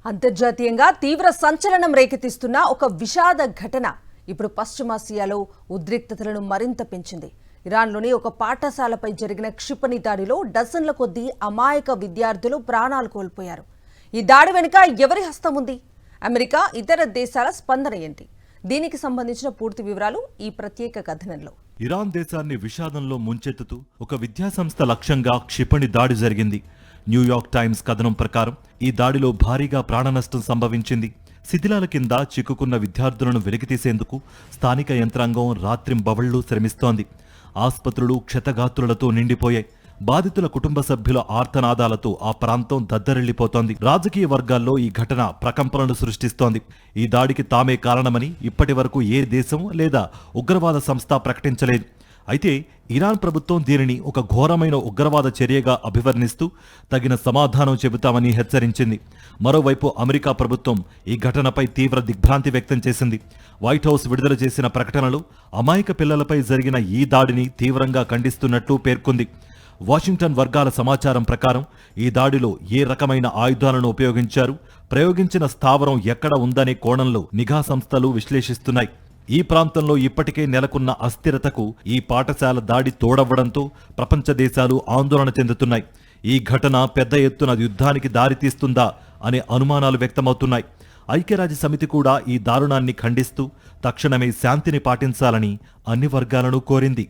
అంతర్జాతీయంగా తీవ్ర సంచలనం రేకెత్తిస్తున్న ఒక విషాద ఘటన ఇప్పుడు పశ్చిమాసియాలో ఉద్రిక్తతలను మరింత పెంచింది. ఇరాన్లోని ఒక పాఠశాలపై జరిగిన క్షిపణి దాడిలో డజన్ల కొద్దీ అమాయక విద్యార్థులు ప్రాణాలు కోల్పోయారు. ఈ దాడి వెనుక ఎవరి హస్తం ఉంది? అమెరికా, ఇతర దేశాల స్పందన ఏంటి? దీనికి సంబంధించిన పూర్తి వివరాలు ఈ ప్రత్యేక కథనంలో. ఇరాన్ దేశాన్ని విషాదంలో ముంచెత్తుతూ ఒక విద్యాసంస్థ లక్ష్యంగా క్షిపణి దాడి జరిగింది. న్యూయార్క్ టైమ్స్ కథనం ప్రకారం ఈ దాడిలో భారీగా ప్రాణనష్టం సంభవించింది. శిథిలాల కింద చిక్కుకున్న విద్యార్థులను వెలికితీసేందుకు స్థానిక యంత్రాంగం రాత్రింబవళ్లు శ్రమిస్తోంది. ఆస్పత్రులు క్షతగాత్రులతో నిండిపోయాయి. బాధితుల కుటుంబ సభ్యుల ఆర్తనాదాలతో ఆ ప్రాంతం దద్దరిల్లిపోతోంది. రాజకీయ వర్గాల్లో ఈ ఘటన ప్రకంపనలు సృష్టిస్తోంది. ఈ దాడికి తామే కారణమని ఇప్పటి వరకు ఏ దేశం లేదా ఉగ్రవాద సంస్థ ప్రకటించలేదు. అయితే ఇరాన్ ప్రభుత్వం దీనిని ఒక ఘోరమైన ఉగ్రవాద చర్యగా అభివర్ణిస్తూ తగిన సమాధానం చెబుతామని హెచ్చరించింది. మరోవైపు అమెరికా ప్రభుత్వం ఈ ఘటనపై తీవ్ర దిగ్భ్రాంతి వ్యక్తం చేసింది. వైట్ హౌస్ విడుదల చేసిన ప్రకటనలో అమాయక పిల్లలపై జరిగిన ఈ దాడిని తీవ్రంగా ఖండిస్తున్నట్లు పేర్కొంది. వాషింగ్టన్ వర్గాల సమాచారం ప్రకారం ఈ దాడిలో ఏ రకమైన ఆయుధాలను ఉపయోగించారు, ప్రయోగించిన స్థావరం ఎక్కడ ఉందనే కోణంలో నిఘా సంస్థలు విశ్లేషిస్తున్నాయి. ఈ ప్రాంతంలో ఇప్పటికే నెలకొన్న అస్థిరతకు ఈ పాఠశాల దాడి తోడవ్వడంతో ప్రపంచ దేశాలు ఆందోళన చెందుతున్నాయి. ఈ ఘటన పెద్ద ఎత్తున యుద్ధానికి దారితీస్తుందా అనే అనుమానాలు వ్యక్తమవుతున్నాయి. ఐక్యరాజ్య సమితి కూడా ఈ దారుణాన్ని ఖండిస్తూ తక్షణమే శాంతిని పాటించాలని అన్ని వర్గాలను కోరింది.